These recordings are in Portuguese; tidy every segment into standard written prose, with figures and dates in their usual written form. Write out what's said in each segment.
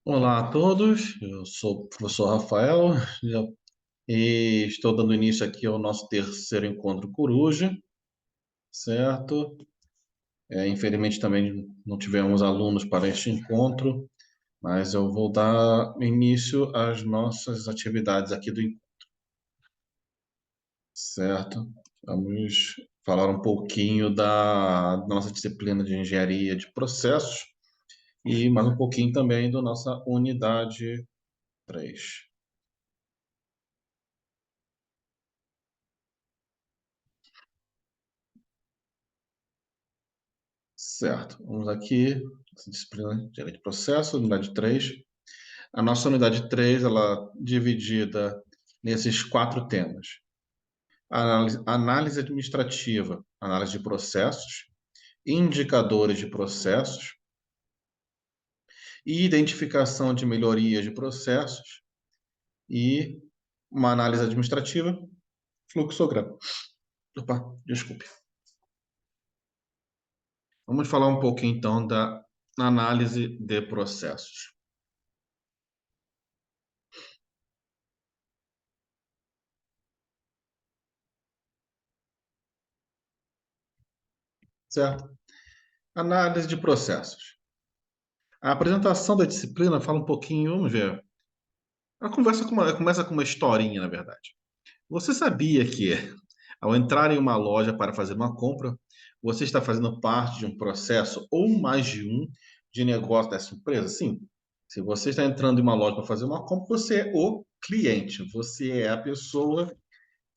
Olá a todos, eu sou o professor Rafael e estou dando início aqui ao nosso terceiro encontro Coruja, certo? Infelizmente também não tivemos alunos para este encontro, mas eu vou dar início às nossas atividades aqui do encontro, certo? Vamos falar um pouquinho da nossa disciplina de engenharia de processos e mais um pouquinho também da nossa unidade 3. Certo, vamos aqui, essa disciplina de engenharia de processo, unidade 3. A nossa unidade 3 ela é dividida nesses quatro temas. Análise administrativa, análise de processos, indicadores de processos, identificação de melhorias de processos e uma análise administrativa, fluxograma. Opa, desculpe. Vamos falar um pouquinho então da análise de processos. Certo? Análise de processos. A apresentação da disciplina fala um pouquinho, vamos ver. Ela começa com uma historinha, na verdade. Você sabia que, ao entrar em uma loja para fazer uma compra, você está fazendo parte de um processo ou mais de um de negócio dessa empresa? Sim. Se você está entrando em uma loja para fazer uma compra, você é o cliente, você é a pessoa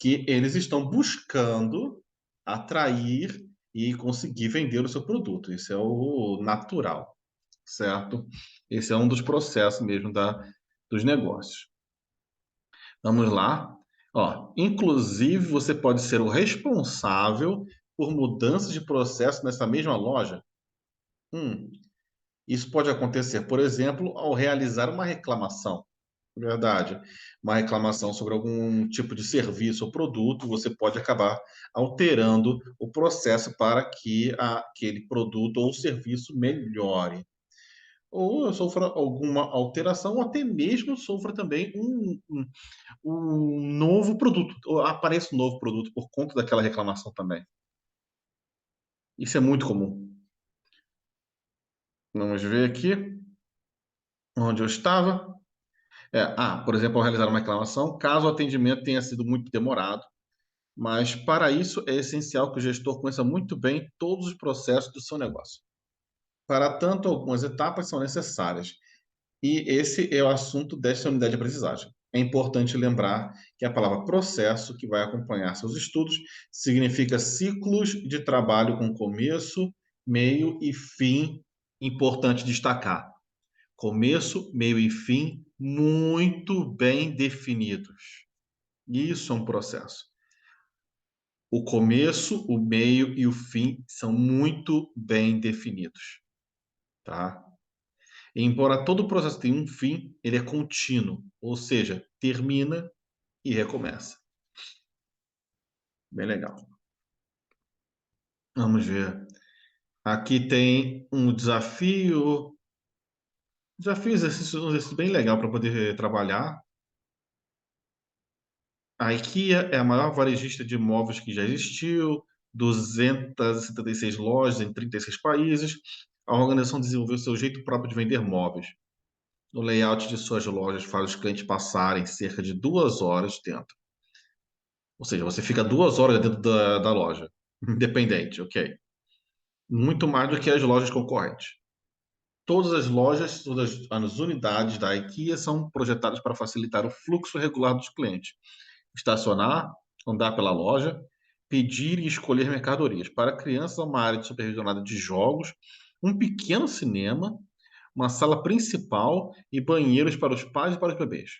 que eles estão buscando atrair e conseguir vender o seu produto. Isso é o natural, certo? Esse é um dos processos mesmo dos negócios. Vamos lá. Ó, inclusive, você pode ser o responsável por mudanças de processo nessa mesma loja. Hum, isso pode acontecer, por exemplo, ao realizar uma reclamação. Verdade. Uma reclamação sobre algum tipo de serviço ou produto, você pode acabar alterando o processo para que aquele produto ou serviço melhore. Ou sofra alguma alteração, ou até mesmo sofra também um novo produto, ou apareça um novo produto por conta daquela reclamação também. Isso é muito comum. Vamos ver aqui onde eu estava. Por exemplo, ao realizar uma reclamação, caso o atendimento tenha sido muito demorado, mas para isso é essencial que o gestor conheça muito bem todos os processos do seu negócio. Para tanto, algumas etapas são necessárias. E esse é o assunto desta unidade de aprendizagem. É importante lembrar que a palavra processo, que vai acompanhar seus estudos, significa ciclos de trabalho com começo, meio e fim. Importante destacar: começo, meio e fim muito bem definidos. Isso é um processo. O começo, o meio e o fim são muito bem definidos, tá? Embora todo processo tenha um fim, ele é contínuo, ou seja, termina e recomeça. Bem legal. Vamos ver. Aqui tem um desafio. Desafio, um exercício bem legal para poder trabalhar. A IKEA é a maior varejista de móveis que já existiu, 276 lojas em 36 países. A organização desenvolveu seu jeito próprio de vender móveis. O layout de suas lojas faz os clientes passarem cerca de 2 horas dentro. Ou seja, você fica 2 horas dentro da loja, independente, ok? Muito mais do que as lojas concorrentes. Todas as lojas, todas as unidades da IKEA são projetadas para facilitar o fluxo regular dos clientes. Estacionar, andar pela loja, pedir e escolher mercadorias. Para crianças, uma área supervisionada de jogos, um pequeno cinema, uma sala principal e banheiros para os pais e para os bebês.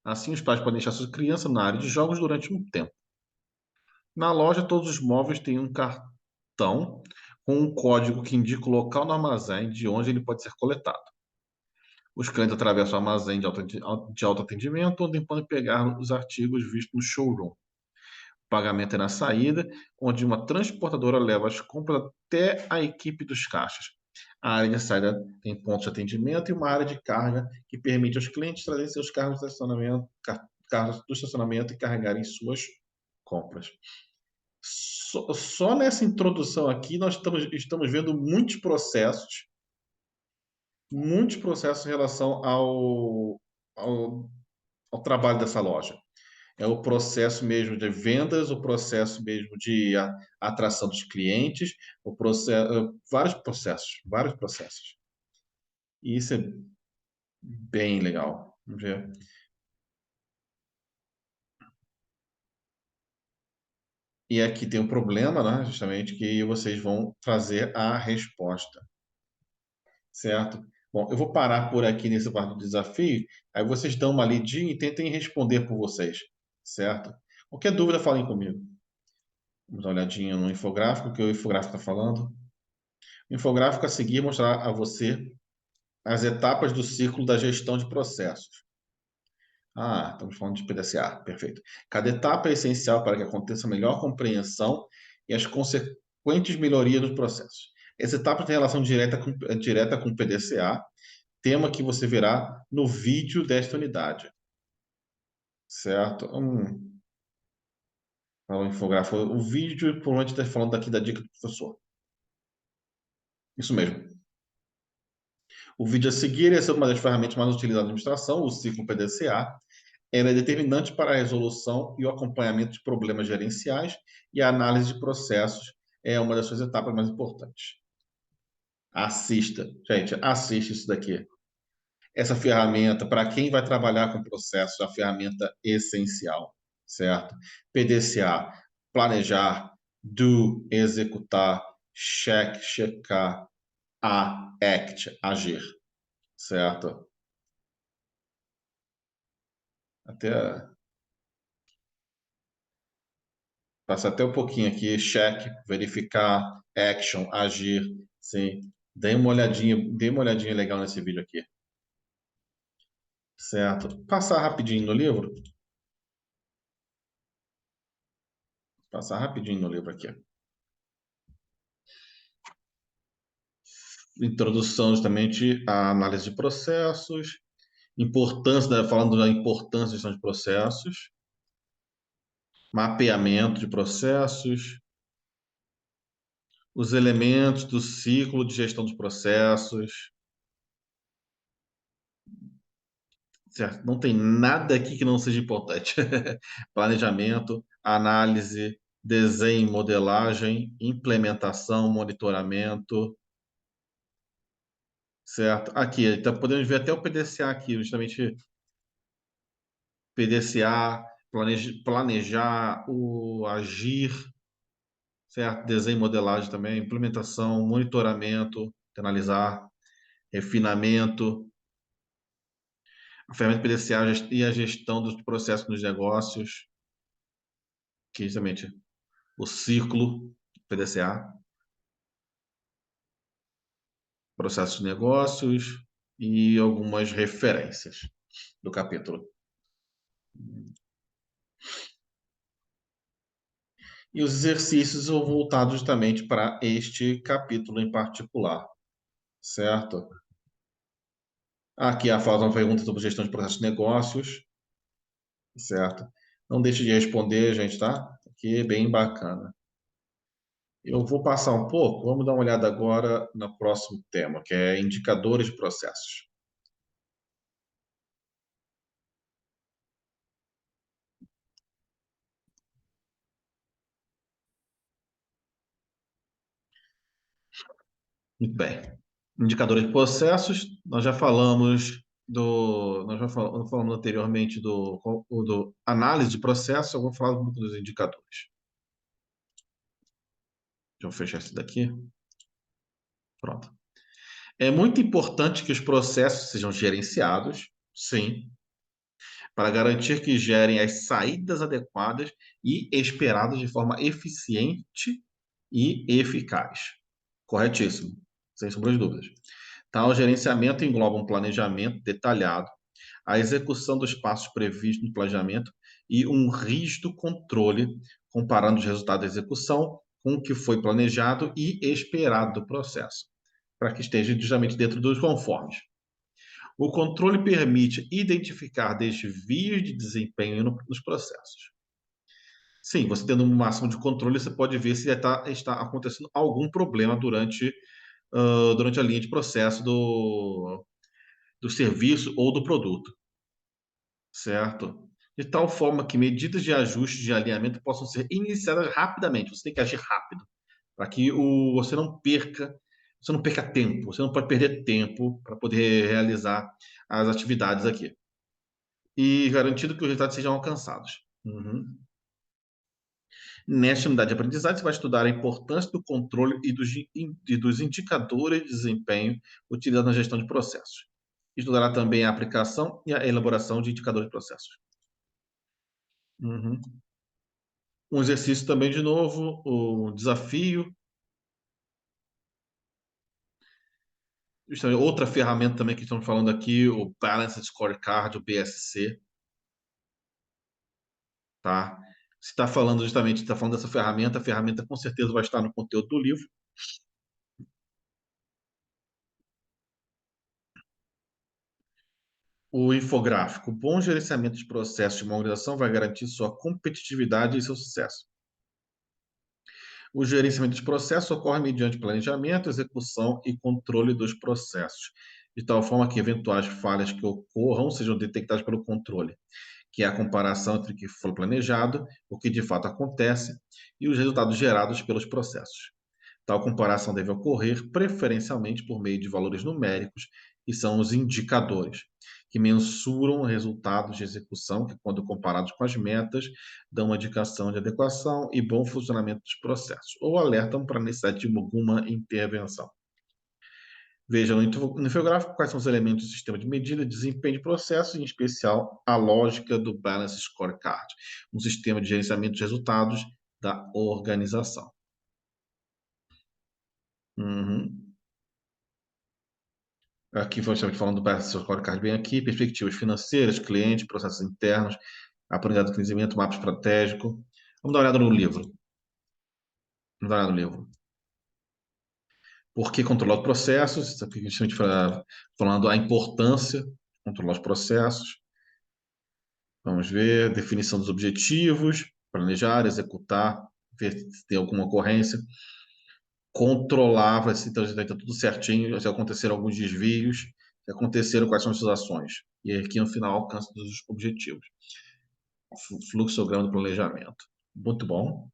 Assim, os pais podem deixar suas crianças na área de jogos durante um tempo. Na loja, todos os móveis têm um cartão com um código que indica o local no armazém de onde ele pode ser coletado. Os clientes atravessam o armazém de autoatendimento, onde podem pegar os artigos vistos no showroom. O pagamento é na saída, onde uma transportadora leva as compras até a equipe dos caixas. A área de saída tem pontos de atendimento e uma área de carga que permite aos clientes trazerem seus carros do estacionamento, carros do estacionamento e carregarem suas compras. Só nessa introdução aqui, nós estamos vendo muitos processos em relação ao, ao trabalho dessa loja. É o processo mesmo de vendas, o processo mesmo de atração dos clientes, o processo, vários processos. E isso é bem legal. Vamos ver. E aqui tem um problema, né? Justamente que vocês vão trazer a resposta, certo? Bom, eu vou parar por aqui nesse parte do desafio, aí vocês dão uma lidinha e tentem responder por vocês, certo? Qualquer dúvida, falem comigo. Vamos dar uma olhadinha no infográfico, o que o infográfico está falando. O infográfico a seguir mostrar a você as etapas do ciclo da gestão de processos. Ah, estamos falando de PDCA, perfeito. Cada etapa é essencial para que aconteça a melhor compreensão e as consequentes melhorias dos processos. Essa etapa tem relação direta com o PDCA, tema que você verá no vídeo desta unidade, certo? O infográfico, o vídeo, provavelmente está falando daqui da dica do professor. Isso mesmo. O vídeo a seguir é sobre uma das ferramentas mais utilizadas na administração, o ciclo PDCA. Ela é determinante para a resolução e o acompanhamento de problemas gerenciais e a análise de processos é uma das suas etapas mais importantes. Assista, gente, assista isso daqui. Essa ferramenta, para quem vai trabalhar com processos, é a ferramenta essencial, certo? PDCA, planejar, do, executar, checar, act, agir, certo? Até passa até um pouquinho aqui, check, verificar, action, agir, sim. Dê uma olhadinha legal nesse vídeo aqui, certo? Passar rapidinho no livro, passar rapidinho no livro aqui. Introdução justamente à análise de processos, importância, falando da importância da gestão de processos, mapeamento de processos, os elementos do ciclo de gestão dos processos, certo? Não tem nada aqui que não seja importante. Planejamento, análise, desenho, modelagem, implementação, monitoramento, certo? Aqui, então podemos ver até o PDCA aqui, justamente PDCA, planejar, o agir, certo? Desenho, modelagem também, implementação, monitoramento, analisar, refinamento, a ferramenta PDCA e a gestão dos processos nos negócios, que justamente o ciclo PDCA, processos de negócios e algumas referências do capítulo. E os exercícios são voltados justamente para este capítulo em particular, certo? Aqui a faz uma pergunta sobre gestão de processos de negócios, certo? Não deixe de responder, gente, tá? Aqui é bem bacana. Eu vou passar um pouco, vamos dar uma olhada agora no próximo tema, que é indicadores de processos. Muito bem. Indicadores de processos, nós já falamos anteriormente do análise de processos, eu vou falar um pouco dos indicadores. Deixa eu fechar isso daqui. Pronto. É muito importante que os processos sejam gerenciados, sim, para garantir que gerem as saídas adequadas e esperadas de forma eficiente e eficaz. Corretíssimo, sem sombra de dúvidas. Tal gerenciamento engloba um planejamento detalhado, a execução dos passos previstos no planejamento e um rígido controle, comparando os resultados da execução com o que foi planejado e esperado do processo. para que esteja justamente dentro dos conformes. O controle permite identificar desvios de desempenho nos processos. Sim, você tendo um máximo de controle, você pode ver se está acontecendo algum problema durante a linha de processo do serviço ou do produto, certo? De tal forma que medidas de ajuste de alinhamento possam ser iniciadas rapidamente. Você tem que agir rápido para que você não perca tempo, você não pode perder tempo para poder realizar as atividades aqui. E garantindo que os resultados sejam alcançados. Uhum. Nesta unidade de aprendizagem, você vai estudar a importância do controle e dos indicadores de desempenho utilizados na gestão de processos. Estudará também a aplicação e a elaboração de indicadores de processos. Uhum. Um exercício também, de novo, o desafio. Outra ferramenta também que estamos falando aqui, o Balanced Scorecard, o BSC, tá? Se está falando justamente, está falando dessa ferramenta, a ferramenta com certeza vai estar no conteúdo do livro. O infográfico. O bom gerenciamento de processos de uma organização vai garantir sua competitividade e seu sucesso. O gerenciamento de processos ocorre mediante planejamento, execução e controle dos processos, de tal forma que eventuais falhas que ocorram sejam detectadas pelo controle, que é a comparação entre o que foi planejado, o que de fato acontece e os resultados gerados pelos processos. Tal comparação deve ocorrer preferencialmente por meio de valores numéricos, que são os indicadores, que mensuram resultados de execução, que, quando comparados com as metas, dão uma indicação de adequação e bom funcionamento dos processos, ou alertam para a necessidade de alguma intervenção. Veja no infográfico quais são os elementos do sistema de medida de desempenho de processos, em especial a lógica do Balance Scorecard, um sistema de gerenciamento de resultados da organização. Uhum. Aqui estamos falando do Balance Scorecard bem aqui, perspectivas financeiras, clientes, processos internos, aprendizado de crescimento, mapa estratégico. Vamos dar uma olhada no livro. Vamos dar uma olhada no livro. Por que controlar os processos? Isso aqui a gente falando a importância de controlar os processos. Vamos ver, definição dos objetivos, planejar, executar, ver se tem alguma ocorrência, controlar, se está tudo certinho, se aconteceram alguns desvios, se aconteceram, quais são as suas ações. E aqui no final, alcance dos objetivos. Fluxograma do planejamento. Muito bom.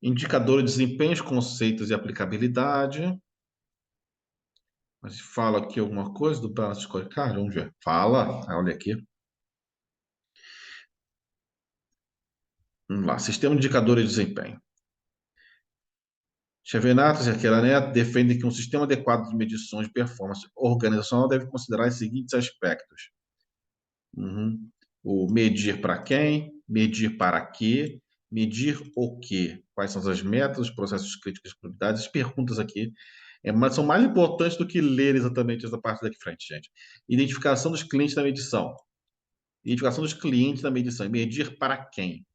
Indicador de desempenhos, conceitos e aplicabilidade. Mas fala aqui alguma coisa do Balance Scorecard? Vamos ver. Fala, olha aqui. Vamos lá. Sistema de indicadores de desempenho. Xavier e Aquila Neto defendem que um sistema adequado de medições de performance organizacional deve considerar os seguintes aspectos. Uhum. O medir para quem, medir para quê, medir o quê, quais são as metas, os processos críticos e prioridades. As perguntas aqui mas são mais importantes do que ler exatamente essa parte daqui frente, gente. Identificação dos clientes da medição. Identificação dos clientes da medição. Medir para quem?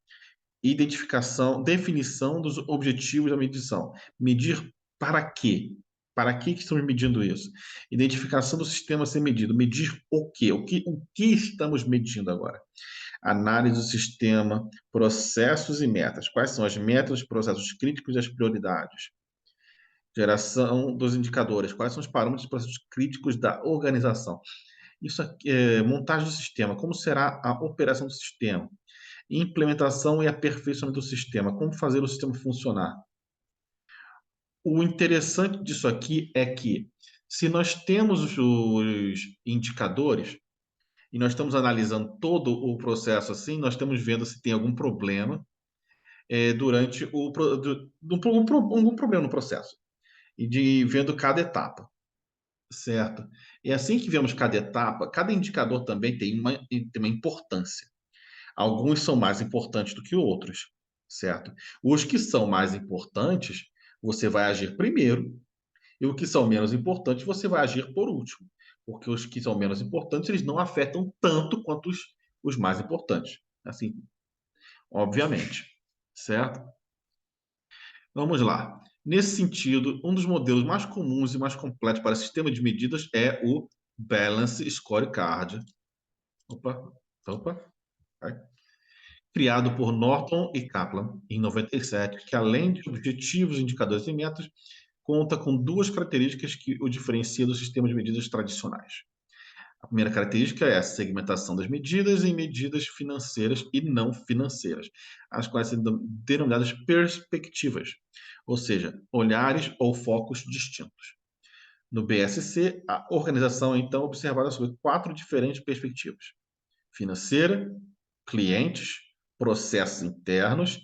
Identificação, definição dos objetivos da medição. Medir para quê? Para que estamos medindo isso? Identificação do sistema a ser medido. Medir o quê? O que estamos medindo agora? Análise do sistema, processos e metas. Quais são as metas, os processos críticos e as prioridades? Geração dos indicadores. Quais são os parâmetros e processos críticos da organização? Isso aqui é montagem do sistema. Como será a operação do sistema? Implementação e aperfeiçoamento do sistema. Como fazer o sistema funcionar? O interessante disso aqui é que, se nós temos os indicadores e nós estamos analisando todo o processo assim, nós estamos vendo se tem algum problema durante algum problema no processo e de vendo cada etapa, certo? E assim que vemos cada etapa, cada indicador também tem uma importância. Alguns são mais importantes do que outros, certo? Os que são mais importantes, você vai agir primeiro, e os que são menos importantes, você vai agir por último, porque os que são menos importantes, eles não afetam tanto quanto os mais importantes, assim, obviamente, certo? Vamos lá. Nesse sentido, um dos modelos mais comuns e mais completos para sistema de medidas é o Balance Scorecard. Opa, opa, vai. Criado por Norton e Kaplan em 97, que além de objetivos, indicadores e metas, conta com duas características que o diferenciam do sistema de medidas tradicionais. A primeira característica é a segmentação das medidas em medidas financeiras e não financeiras, as quais são denominadas perspectivas, ou seja, olhares ou focos distintos. No BSC, a organização é então observada sob quatro diferentes perspectivas: financeira, clientes, processos internos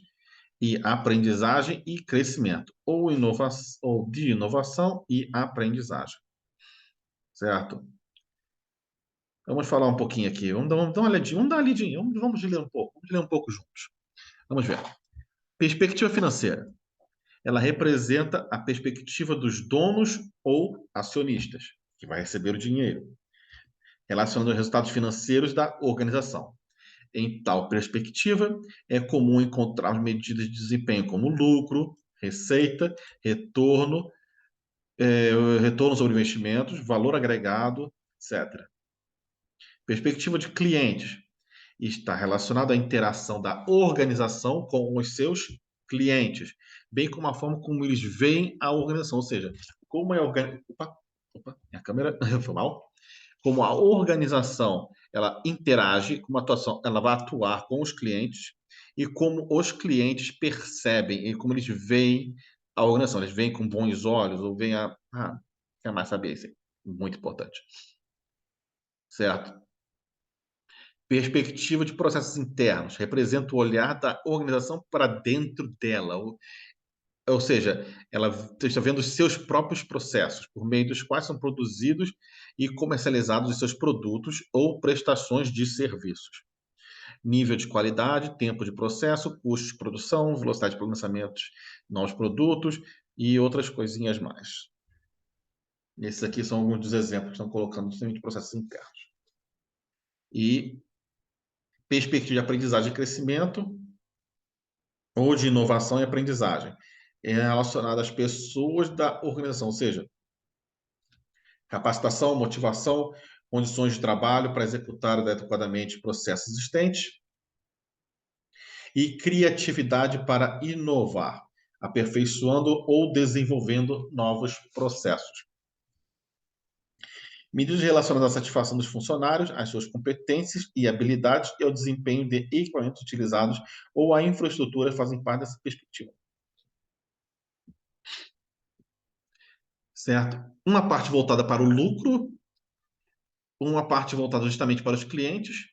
e aprendizagem e crescimento, ou de inovação e aprendizagem, certo? Vamos falar um pouquinho aqui. Vamos dar uma olhadinha. Vamos dar uma lidinha. Vamos ler um pouco. Vamos ler um pouco juntos. Vamos ver. Perspectiva financeira. Ela representa a perspectiva dos donos ou acionistas, que vai receber o dinheiro, relacionando os resultados financeiros da organização. Em tal perspectiva, é comum encontrar medidas de desempenho como lucro, receita, retorno, retorno sobre investimentos, valor agregado, etc. Perspectiva de clientes está relacionado à interação da organização com os seus clientes, bem como a forma como eles veem a organização, ou seja, como é opa, minha câmera foi mal. Como a organização ela interage, como a atuação ela vai atuar com os clientes e como os clientes percebem e como eles veem a organização. Eles veem com bons olhos ou veem quer mais saber isso? Muito importante, certo? Perspectiva de processos internos representa o olhar da organização para dentro dela, ou seja, ela está vendo os seus próprios processos, por meio dos quais são produzidos e comercializados os seus produtos ou prestações de serviços. Nível de qualidade, tempo de processo, custos de produção, velocidade de lançamentos de novos produtos e outras coisinhas mais. Esses aqui são alguns dos exemplos que estão colocando no de processos internos. E perspectiva de aprendizagem e crescimento, ou de inovação e aprendizagem, é relacionada às pessoas da organização, ou seja, capacitação, motivação, condições de trabalho para executar adequadamente processos existentes e criatividade para inovar, aperfeiçoando ou desenvolvendo novos processos. Medidas relacionadas à satisfação dos funcionários, às suas competências e habilidades e ao desempenho de equipamentos utilizados ou à infraestrutura fazem parte dessa perspectiva. Certo? Uma parte voltada para o lucro, uma parte voltada justamente para os clientes,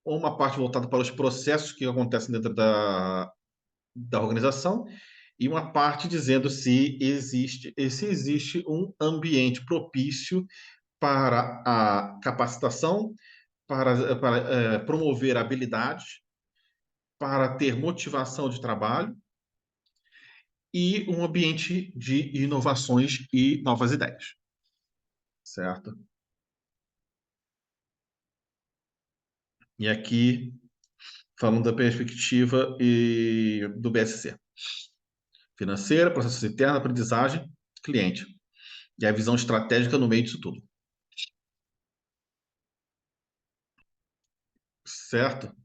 ou uma parte voltada para os processos que acontecem dentro da organização, e uma parte dizendo se existe um ambiente propício para a capacitação, para promover habilidades, para ter motivação de trabalho e um ambiente de inovações e novas ideias, certo? E aqui falando da perspectiva do BSC. Financeira, processos internos, aprendizagem, cliente. E a visão estratégica no meio disso tudo. Certo?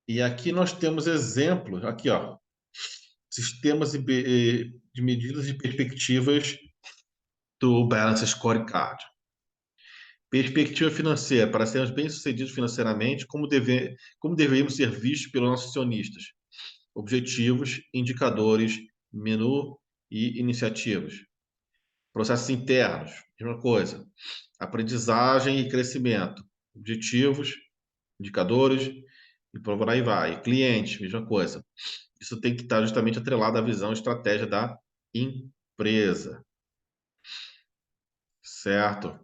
E aqui nós temos exemplos, aqui, ó, sistemas de medidas e perspectivas do Balance Scorecard. Perspectiva financeira, para sermos bem-sucedidos financeiramente, como deveríamos ser vistos pelos nossos acionistas? Objetivos, indicadores, menu e iniciativas. Processos internos, mesma coisa. Aprendizagem e crescimento. Objetivos, indicadores, e por aí vai. Cliente, mesma coisa. Isso tem que estar justamente atrelado à visão e estratégia da empresa. Certo?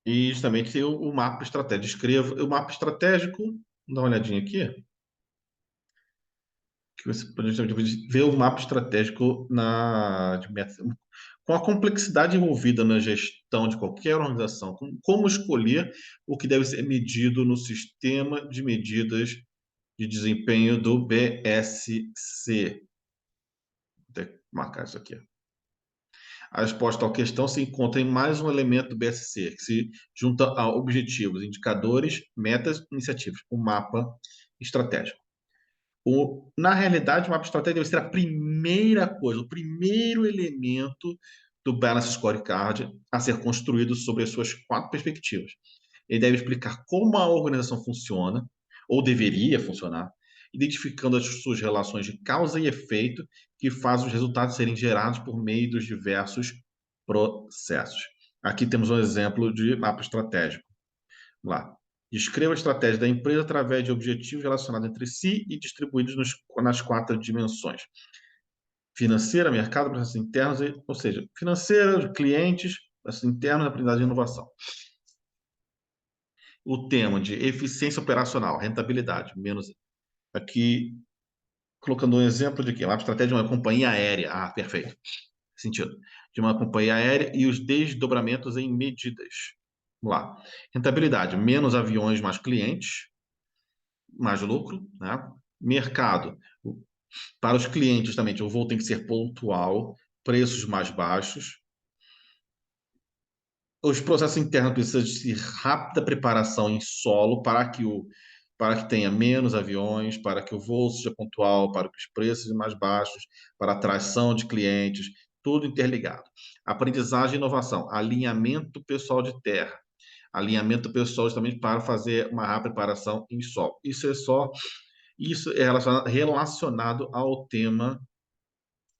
E justamente tem o mapa estratégico. Escreva o mapa estratégico, dá uma olhadinha aqui, que você pode justamente ver o mapa estratégico de metas. Com a complexidade envolvida na gestão de qualquer organização, como escolher o que deve ser medido no sistema de medidas de desempenho do BSC. Vou ter que marcar isso aqui. A resposta à questão se encontra em mais um elemento do BSC, que se junta a objetivos, indicadores, metas, iniciativas, o mapa estratégico. Na realidade, o mapa estratégico deve ser a primeira coisa, o primeiro elemento do Balance Scorecard a ser construído sobre as suas 4 perspectivas. Ele deve explicar como a organização funciona, ou deveria funcionar, identificando as suas relações de causa e efeito que fazem os resultados serem gerados por meio dos diversos processos. Aqui temos um exemplo de mapa estratégico. Vamos lá. Descreva a estratégia da empresa através de objetivos relacionados entre si e distribuídos nas 4 dimensões. Financeira, mercado, processos internos, ou seja, financeira, clientes, processos internos, aprendizagem e inovação. O tema de eficiência operacional, rentabilidade, menos aqui, colocando um exemplo de quê? Uma estratégia de uma companhia aérea. Ah, perfeito. Sentido. De uma companhia aérea e os desdobramentos em medidas. Vamos lá. Rentabilidade, menos aviões, mais clientes, mais lucro, né? Mercado, para os clientes também, o voo tem que ser pontual, preços mais baixos. Os processos internos precisam de rápida preparação em solo para que tenha menos aviões, para que o voo seja pontual, para que os preços sejam mais baixos, para a atração de clientes, tudo interligado. Aprendizagem e inovação, alinhamento pessoal de terra, alinhamento pessoal justamente para fazer uma rápida preparação em solo. Isso é relacionado ao tema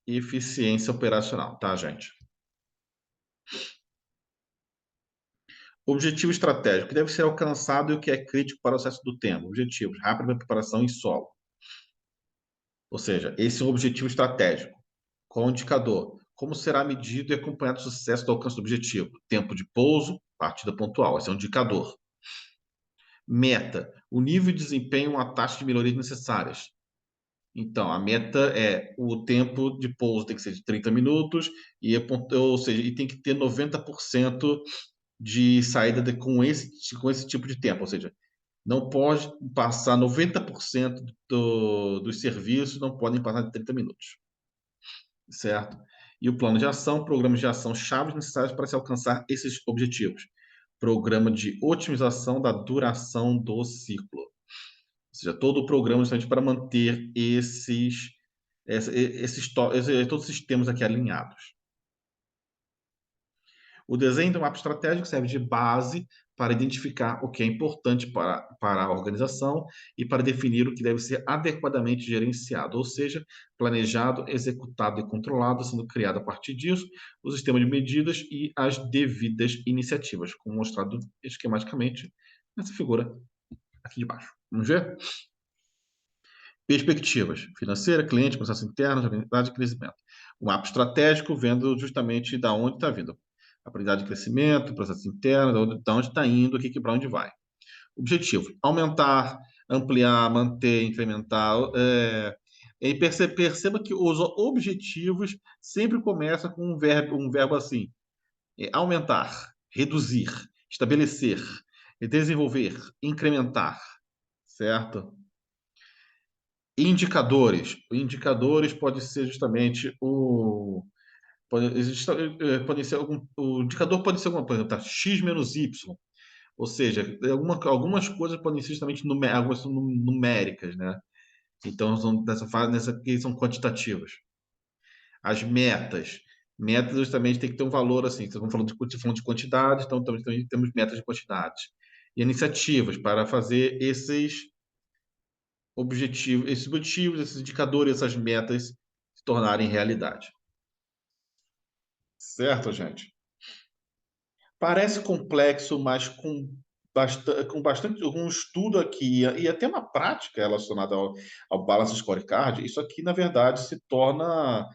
eficiência operacional, tá, gente? Objetivo estratégico, que deve ser alcançado e o que é crítico para o sucesso do tema. Objetivos, rápida preparação em solo. Ou seja, esse é um objetivo estratégico. Qual o indicador? Como será medido e acompanhado o sucesso do alcance do objetivo? Tempo de pouso, partida pontual. Esse é um indicador. Meta, o nível de desempenho, a taxa de melhorias necessárias. Então, a meta é o tempo de pouso tem que ser de 30 minutos, ou seja, e tem que ter 90% de saída com esse tipo de tempo, ou seja, não pode passar 90% dos serviços, não podem passar de 30 minutos, certo? E o plano de ação, programas de ação chaves necessários para se alcançar esses objetivos. Programa de otimização da duração do ciclo. Ou seja, todo o programa justamente para manter todos esses temas aqui alinhados. O desenho do mapa estratégico serve de base para identificar o que é importante para a organização e para definir o que deve ser adequadamente gerenciado, ou seja, planejado, executado e controlado, sendo criado a partir disso o sistema de medidas e as devidas iniciativas, como mostrado esquematicamente nessa figura aqui de baixo. Vamos ver? Perspectivas: financeira, cliente, processo interno, aprendizagem e crescimento. O mapa estratégico vendo justamente da onde está vindo. Aprendizagem e crescimento, processo interno, da onde está indo, aqui para onde vai. Objetivo: aumentar, ampliar, manter, incrementar. E perceba que os objetivos sempre começam com um verbo assim: aumentar, reduzir, estabelecer, desenvolver, incrementar, certo? Indicadores. Indicadores pode ser justamente pode ser o indicador pode ser alguma coisa, tá? X menos Y. Ou seja, algumas coisas podem ser justamente algumas são numéricas, né? Então, nessa aqui são quantitativas. As metas. Metas justamente tem que ter um valor assim. Estamos falando de quantidade, então também temos metas de quantidade. E iniciativas para fazer esses objetivos, esses indicadores, essas metas se tornarem realidade. Certo, gente? Parece complexo, mas com bastante algum estudo aqui e até uma prática relacionada ao Balance Scorecard, isso aqui, na verdade, se torna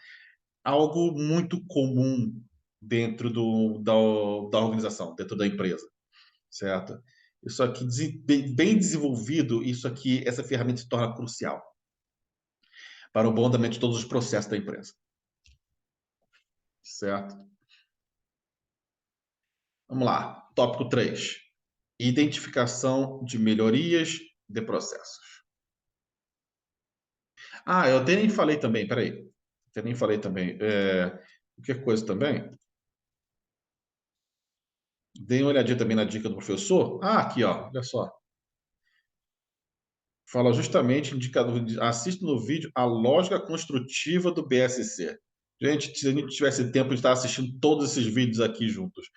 algo muito comum dentro da organização, dentro da empresa, certo? Isso aqui, bem desenvolvido, essa ferramenta se torna crucial para o bom andamento de todos os processos da empresa, certo? Vamos lá. Tópico 3. Identificação de melhorias de processos. Ah, eu até nem falei também, peraí. Até nem falei também. Que coisa também? Dei uma olhadinha também na dica do professor. Ah, aqui, ó, olha só. Fala justamente, indicador, assista no vídeo a lógica construtiva do BSC. Gente, se a gente tivesse tempo de estar assistindo todos esses vídeos aqui juntos.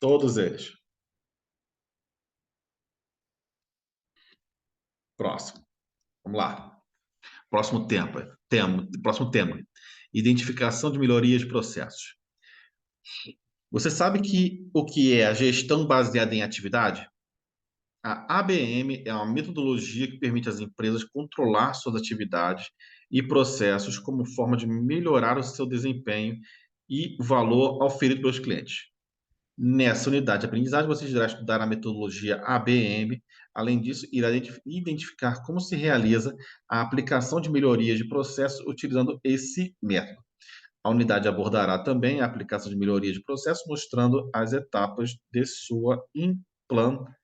Todos eles. Próximo. Vamos lá. Próximo tema. Identificação de melhorias de processos. Você sabe que o que é a gestão baseada em atividade? A ABM é uma metodologia que permite às empresas controlar suas atividades e processos como forma de melhorar o seu desempenho e valor auferido pelos clientes. Nessa unidade de aprendizagem, você irá estudar a metodologia ABM. Além disso, irá identificar como se realiza a aplicação de melhorias de processos utilizando esse método. A unidade abordará também a aplicação de melhorias de processo, mostrando as etapas de sua implantação.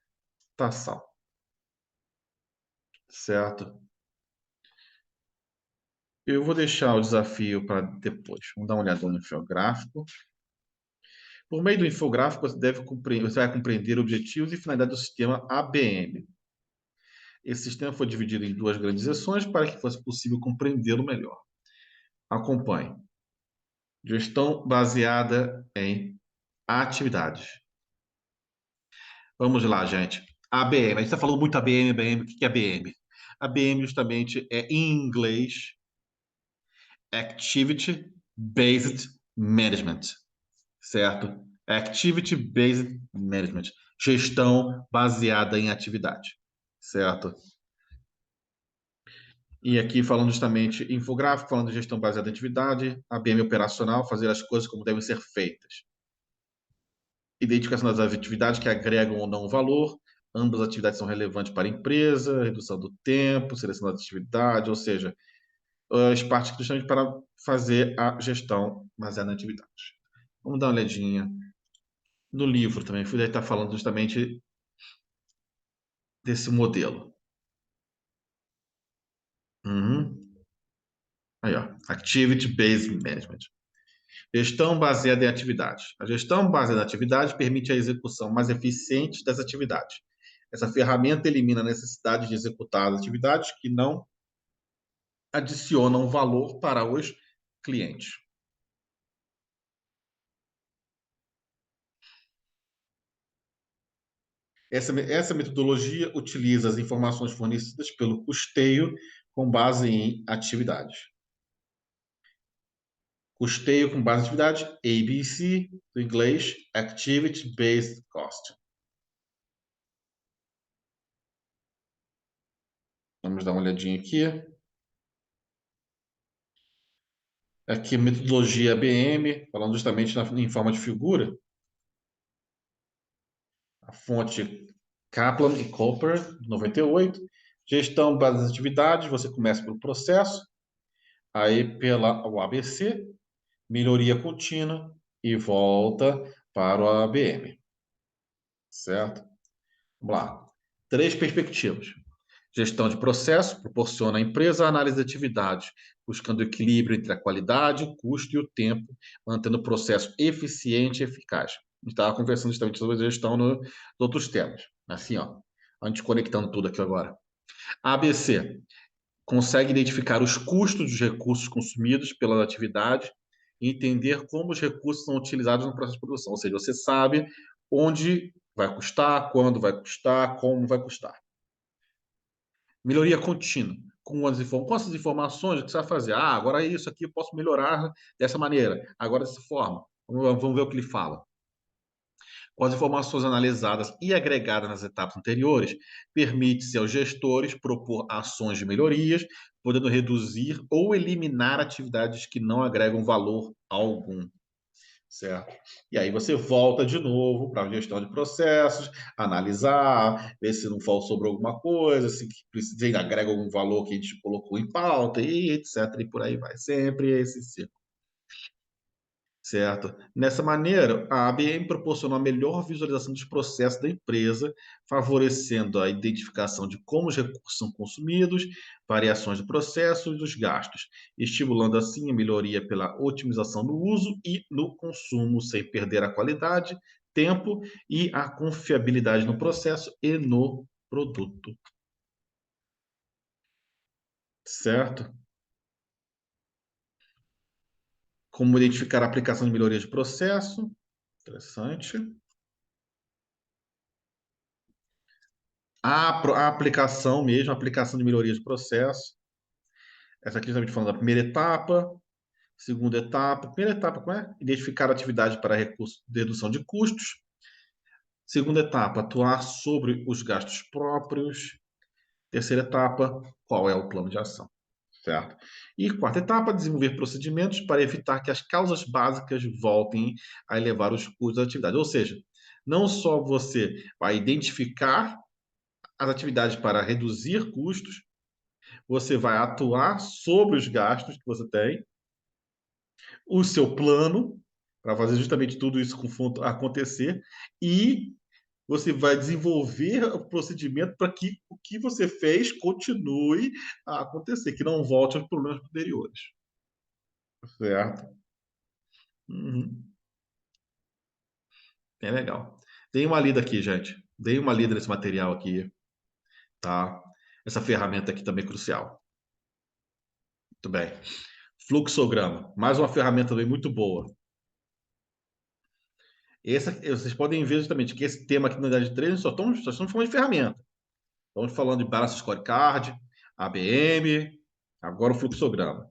Certo? Eu vou deixar o desafio para depois. Vamos dar uma olhada no infográfico. Por meio do infográfico, você vai compreender objetivos e finalidade do sistema ABM. Esse sistema foi dividido em duas grandes seções para que fosse possível compreendê-lo melhor. Acompanhe. Gestão baseada em atividades. Vamos lá, gente. ABM. A gente está falando muito ABM, ABM. O que é ABM? ABM justamente é, em inglês, Activity Based Management. Certo? Activity Based Management. Gestão baseada em atividade. Certo? E aqui falando justamente infográfico, falando de gestão baseada em atividade, ABM operacional, fazer as coisas como devem ser feitas. Identificação das atividades que agregam ou não valor, ambas as atividades são relevantes para a empresa, redução do tempo, seleção das atividades, ou seja, as partes justamente para fazer a gestão baseada em atividades. Vamos dar uma olhadinha no livro também, fui estar falando justamente desse modelo. Uhum. Aí, ó, Activity Based Management. Gestão baseada em atividades. A gestão baseada em atividades permite a execução mais eficiente das atividades. Essa ferramenta elimina a necessidade de executar as atividades que não adicionam valor para os clientes. Essa metodologia utiliza as informações fornecidas pelo custeio com base em atividades. Custeio com base em atividade, ABC, do inglês, Activity Based Cost. Vamos dar uma olhadinha aqui. Aqui, metodologia ABM, falando justamente em forma de figura. A fonte Kaplan e Cooper, 98. Gestão base das atividades, você começa pelo processo, aí pela o ABC, melhoria contínua e volta para o ABM. Certo? Vamos lá. Três perspectivas. Gestão de processo proporciona à empresa a análise de atividades, buscando equilíbrio entre a qualidade, o custo e o tempo, mantendo o processo eficiente e eficaz. A gente estava conversando justamente sobre a gestão nos outros temas. Assim, ó, a gente conectando tudo aqui agora. ABC consegue identificar os custos dos recursos consumidos pelas atividades e entender como os recursos são utilizados no processo de produção. Ou seja, você sabe onde vai custar, quando vai custar, como vai custar. Melhoria contínua. Com essas informações, o que você vai fazer? Ah, agora isso aqui eu posso melhorar dessa maneira, agora dessa forma. Vamos ver o que ele fala. Com as informações analisadas e agregadas nas etapas anteriores, permite-se aos gestores propor ações de melhorias, podendo reduzir ou eliminar atividades que não agregam valor algum. Certo? E aí você volta de novo para a gestão de processos, analisar, ver se não falou sobre alguma coisa, se agrega algum valor que a gente colocou em pauta, e etc. E por aí vai. Sempre esse ciclo. certo? Nessa maneira, a ABM proporciona uma melhor visualização dos processos da empresa, favorecendo a identificação de como os recursos são consumidos, variações do processo e dos gastos, estimulando assim a melhoria pela otimização no uso e no consumo, sem perder a qualidade, tempo e a confiabilidade no processo e no produto, certo? Como identificar a aplicação de melhorias de processo, interessante. A aplicação mesmo, a aplicação de melhorias de processo. Essa aqui estamos falando da primeira etapa, segunda etapa. Primeira etapa, como é? Identificar atividade para recurso de redução de custos. Segunda etapa, atuar sobre os gastos próprios. Terceira etapa, qual é o plano de ação? Certo? E quarta etapa, desenvolver procedimentos para evitar que as causas básicas voltem a elevar os custos da atividade. Ou seja, não só você vai identificar as atividades para reduzir custos, você vai atuar sobre os gastos que você tem, o seu plano, para fazer justamente tudo isso acontecer, e você vai desenvolver o procedimento para que o que você fez continue a acontecer, que não volte aos problemas anteriores. Certo? Uhum. É legal. Dei uma lida aqui, gente. Dei uma lida nesse material aqui, tá? Essa ferramenta aqui também é crucial. Muito bem. Fluxograma. Mais uma ferramenta também muito boa. Vocês podem ver justamente que esse tema aqui na unidade 3 só estamos falando de ferramenta. Estamos falando de Balance Scorecard, ABM, agora o fluxograma.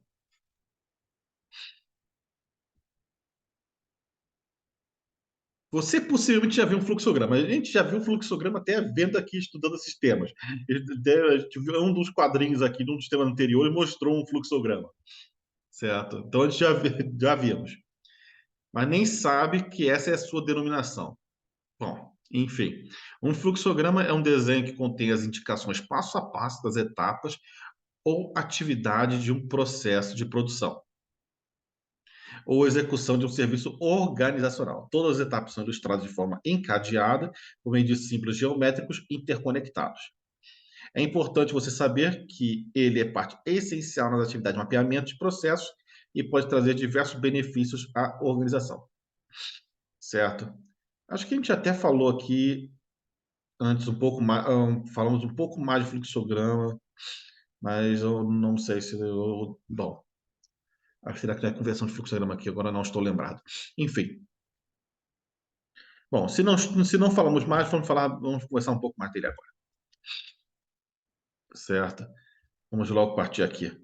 Você possivelmente já viu um fluxograma. A gente já viu um fluxograma até vendo aqui, estudando esses temas. A gente viu um dos quadrinhos aqui, de um dos temas anteriores, mostrou um fluxograma. Certo? Então a gente já vimos. Mas nem sabe que essa é a sua denominação. Bom, enfim. Um fluxograma é um desenho que contém as indicações passo a passo das etapas ou atividade de um processo de produção ou execução de um serviço organizacional. Todas as etapas são ilustradas de forma encadeada, por meio de símbolos geométricos interconectados. É importante você saber que ele é parte essencial nas atividades de mapeamento de processos e pode trazer diversos benefícios à organização, certo? Acho que a gente até falou aqui antes um pouco mais, falamos um pouco mais de fluxograma, mas eu não sei se bom, acho que será que tem a conversão de fluxograma aqui, agora não estou lembrado. Enfim, bom, se não falamos mais, vamos conversar um pouco mais dele agora, certo? Vamos logo partir aqui.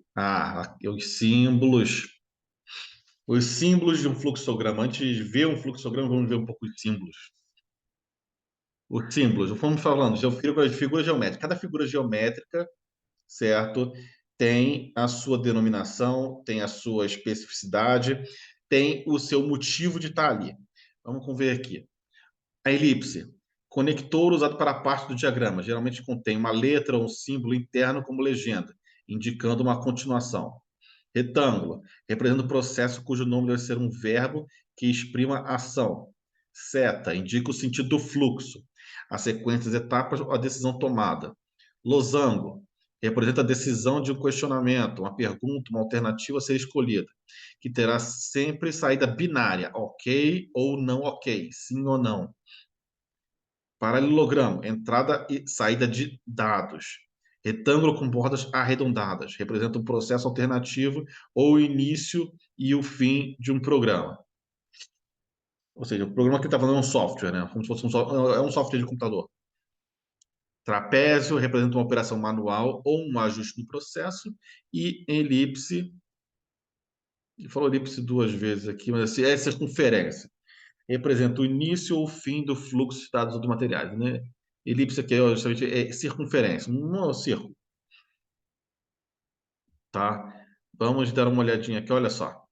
Os símbolos. Os símbolos de um fluxograma. Antes de ver um fluxograma, vamos ver um pouco de símbolos. Os símbolos, vamos falando de figura geométrica. Cada figura geométrica, certo, tem a sua denominação, tem a sua especificidade, tem o seu motivo de estar ali. Vamos ver aqui. A elipse, conector usado para a parte do diagrama, geralmente contém uma letra ou um símbolo interno como legenda, indicando uma continuação. Retângulo, representa o processo cujo nome deve ser um verbo que exprima ação. Seta, indica o sentido do fluxo, a sequência das etapas ou a decisão tomada. Losango, representa a decisão de um questionamento, uma pergunta, uma alternativa a ser escolhida, que terá sempre saída binária, ok ou não ok, sim ou não. Paralelogramo, entrada e saída de dados. Retângulo com bordas arredondadas, representa um processo alternativo ou o início e o fim de um programa. Ou seja, o programa que está falando é um software, né? Como se fosse é um software de computador. Trapézio representa uma operação manual ou um ajuste no processo. E elipse, ele falou elipse duas vezes aqui, mas assim, é circunferência. Representa o início ou o fim do fluxo de dados ou de materiais, né? Elipse aqui justamente é circunferência, não é um círculo, tá? Vamos dar uma olhadinha aqui, olha só.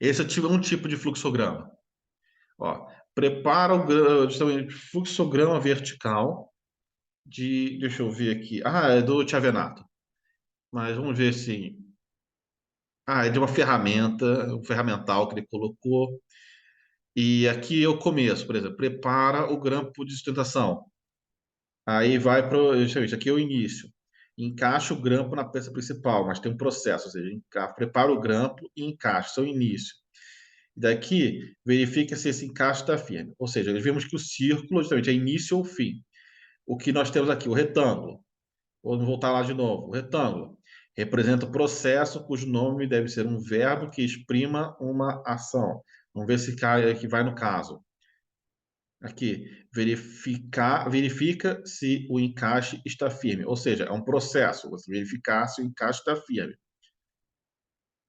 Esse é um tipo de fluxograma. Ó, prepara justamente, fluxograma vertical deixa eu ver aqui. É do Chiavenato. Mas vamos ver se Ah, é de uma ferramenta, um ferramental que ele colocou. E aqui é o começo, por exemplo, prepara o grampo de sustentação. Aí vai para o. Aqui é o início. Encaixa o grampo na peça principal, mas tem um processo, ou seja, prepara o grampo e encaixa, esse é o início. Daqui, verifica se esse encaixe está firme. Ou seja, vemos que o círculo, justamente, é início ou fim. O que nós temos aqui, o retângulo. Vamos voltar lá de novo. O retângulo representa o processo cujo nome deve ser um verbo que exprima uma ação. Vamos ver se cai, que vai no caso. Aqui, verifica se o encaixe está firme. Ou seja, é um processo, você verificar se o encaixe está firme.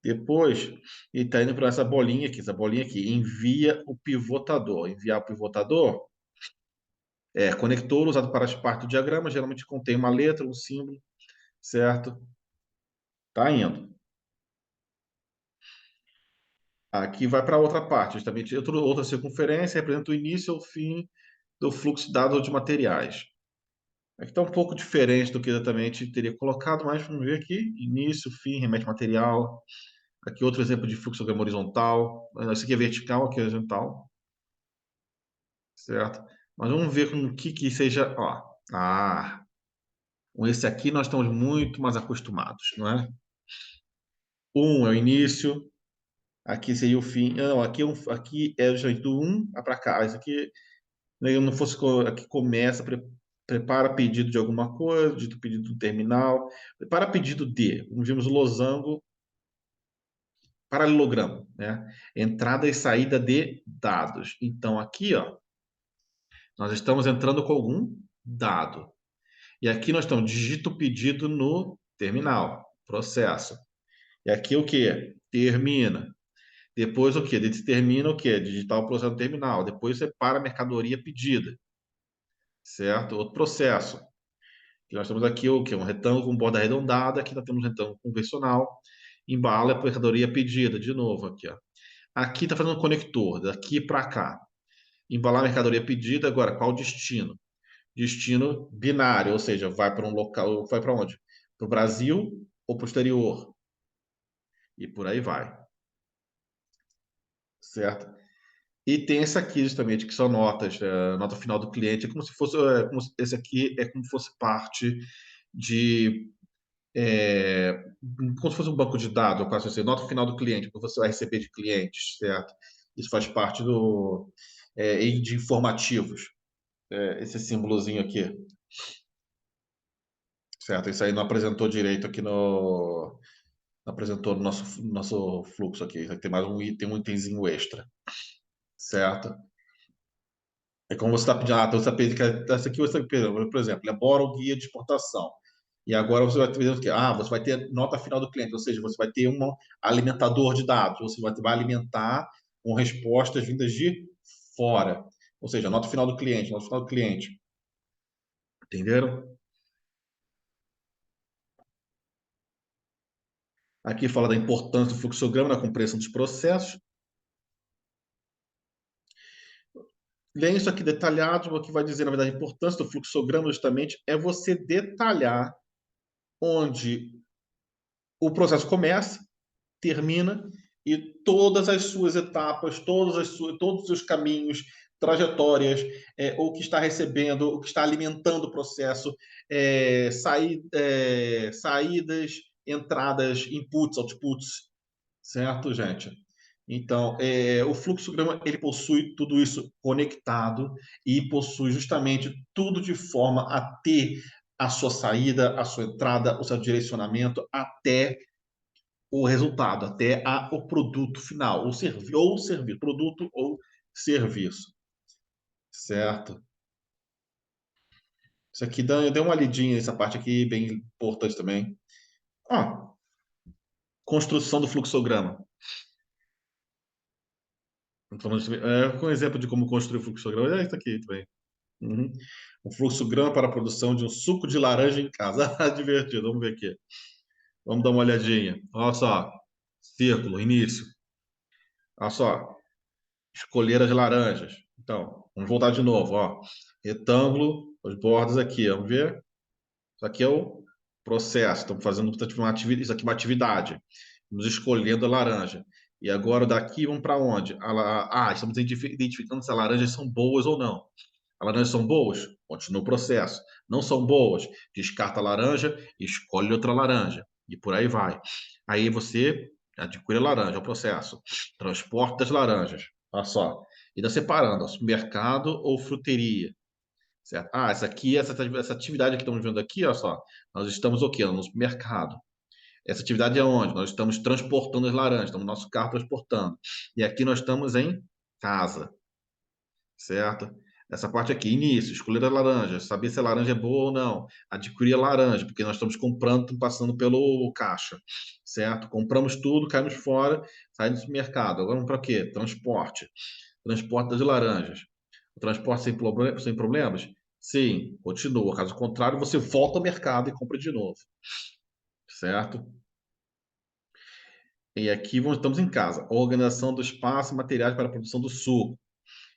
Depois, ele está indo para essa bolinha aqui, envia o pivotador. Enviar o pivotador é conector usado para as partes do diagrama, geralmente contém uma letra, um símbolo, certo? Tá indo. Aqui vai para outra parte, justamente outra circunferência, representa o início ou fim do fluxo dado de materiais. Aqui está um pouco diferente do que exatamente teria colocado, mas vamos ver aqui. Início, fim, remete material. Aqui outro exemplo de fluxograma horizontal. Esse aqui é vertical, aqui é horizontal, certo? Mas vamos ver com o que seja. Ó. Com esse aqui nós estamos muito mais acostumados, não é? Um é o início, aqui seria o fim. Não, aqui é justamente do 1 para cá. Isso aqui, né, eu não fosse aqui começa, prepara pedido de alguma coisa, dito pedido do terminal, prepara pedido de. Como vimos o losango, paralelogramo, né? Entrada e saída de dados. Então aqui, ó, nós estamos entrando com algum dado. E aqui nós estamos digita o pedido no terminal, processo. E aqui o que? Termina. Depois o que? Determina o que? Digitar o processo no terminal. Depois separa a mercadoria pedida, certo? Outro processo. E nós temos aqui o que? Um retângulo com borda arredondada. Aqui nós temos um retângulo convencional. Embala a mercadoria pedida, de novo aqui, ó. Aqui está fazendo um conector, daqui para cá. Embalar a mercadoria pedida, agora qual o destino? Destino binário, ou seja, vai para um local, vai para onde? Para o Brasil ou para o exterior? E por aí vai, certo? E tem esse aqui justamente, que são notas, nota final do cliente, é como se fosse, esse aqui é como se fosse parte de, como se fosse um banco de dados, quase assim, nota final do cliente, que você vai receber de clientes, certo? Isso faz parte de informativos, esse símbolozinho aqui, certo? Isso aí não apresentou direito aqui no, não apresentou no nosso fluxo aqui, tem mais um itemzinho extra, certo? É como você está pedindo, então você tá pedindo, essa aqui você está pedindo, por exemplo, elabora o guia de exportação. E agora você vai ter o quê? Você vai ter nota final do cliente, ou seja, você vai ter um alimentador de dados, você vai alimentar com respostas vindas de fora. Ou seja, nota final do cliente, nota final do cliente. Entenderam? Aqui fala da importância do fluxograma na compreensão dos processos. Leia isso aqui detalhado, o que vai dizer, na verdade, a importância do fluxograma justamente é você detalhar onde o processo começa, termina e todas as suas etapas, todos os seus caminhos, trajetórias, o que está recebendo, o que está alimentando o processo, saídas, entradas, inputs, outputs, certo, gente? Então, o fluxograma ele possui tudo isso conectado e possui justamente tudo de forma a ter a sua saída, a sua entrada, o seu direcionamento até o resultado, até o produto final, ou serviço, produto ou serviço, certo? Isso aqui deu uma lidinha nessa parte aqui, bem importante também. Ah, construção do fluxograma. Então, com um exemplo de como construir o fluxograma, é isso aqui também. Uhum. Um fluxograma para a produção de um suco de laranja em casa. Ah, divertido, vamos ver aqui. Vamos dar uma olhadinha. Olha só, círculo, início. Olha só, escolher as laranjas. Então, vamos voltar de novo, ó. Retângulo, as bordas aqui, vamos ver? Isso aqui é o processo. Estamos fazendo isso aqui é uma atividade. Vamos escolhendo a laranja. E agora daqui vamos para onde? Estamos identificando se as laranjas são boas ou não. As laranjas são boas? Continua o processo. Não são boas? Descarta a laranja e escolhe outra laranja. E por aí vai. Aí você adquire a laranja, é o processo. Transporte das laranjas. Olha só. E dá separando, ó, supermercado ou fruteria. Certo? Essa atividade que estamos vendo aqui, olha só. Nós estamos o quê? No supermercado. Essa atividade é onde? Nós estamos transportando as laranjas, estamos no nosso carro transportando. E aqui nós estamos em casa, certo? Essa parte aqui, início, escolher a laranja, saber se a laranja é boa ou não, adquirir a laranja, porque nós estamos comprando, estamos passando pelo caixa, certo? Compramos tudo, caímos fora, saímos do mercado. Agora vamos para quê? Transporte. Transporte das laranjas. O transporte sem problemas? Sim, continua. Caso contrário, você volta ao mercado e compra de novo, certo? E aqui estamos em casa. Organização do espaço e materiais para a produção do suco.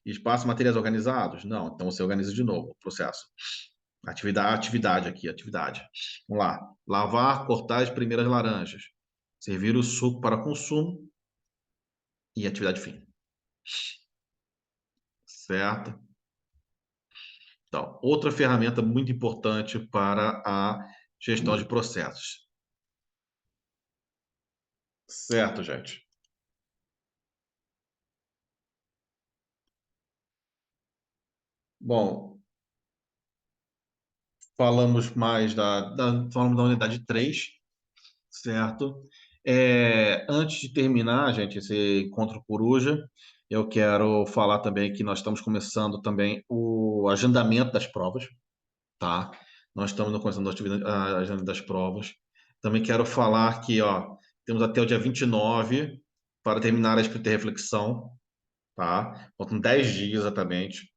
Espaço e materiais organizados? Não. Então você organiza de novo o processo. Atividade aqui, atividade. Vamos lá. Lavar, cortar as primeiras laranjas. Servir o suco para consumo e atividade fim. Certo? Então, outra ferramenta muito importante para a gestão de processos. Certo, gente? Bom, falamos mais falamos da unidade 3, certo? Antes de terminar, gente, esse encontro coruja, eu quero falar também que nós estamos começando também o agendamento das provas, tá? Nós estamos começando a agenda das provas. Também quero falar que, ó, temos até o dia 29 para terminar a escrita e reflexão, tá? Faltam 10 dias exatamente.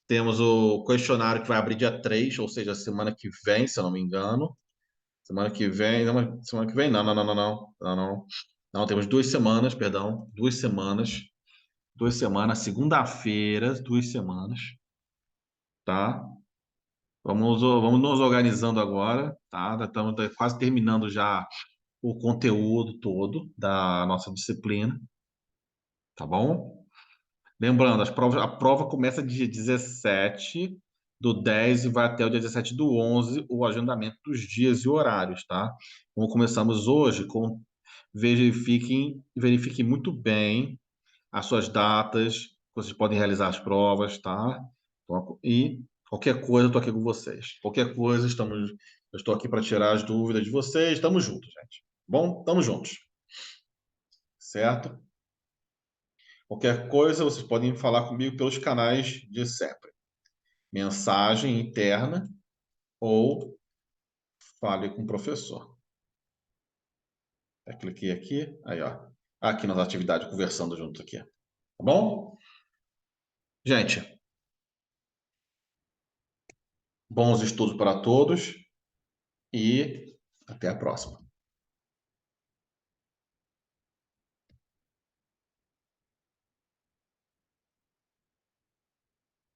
Temos o questionário que vai abrir dia 3, ou seja, semana que vem, se eu não me engano. Semana que vem, não, semana que vem, não, não, não, não, não, não, não. Não, temos 2 semanas, perdão, 2 semanas, 2 semanas, segunda-feira, 2 semanas, tá? Vamos nos organizando agora, tá? Já estamos quase terminando já o conteúdo todo da nossa disciplina, tá bom? Lembrando, a prova começa dia 17/10 e vai até o dia 17/11, o agendamento dos dias e horários, tá? Como começamos hoje, verifiquem muito bem as suas datas, vocês podem realizar as provas, tá? E qualquer coisa, eu estou aqui com vocês. Qualquer coisa, eu estou aqui para tirar as dúvidas de vocês. Estamos juntos, gente. Bom, estamos juntos, certo? Qualquer coisa, vocês podem falar comigo pelos canais de sempre. Mensagem interna ou fale com o professor. Eu cliquei aqui, aí ó, aqui nas atividades, conversando juntos aqui. Tá bom? Gente, bons estudos para todos e até a próxima.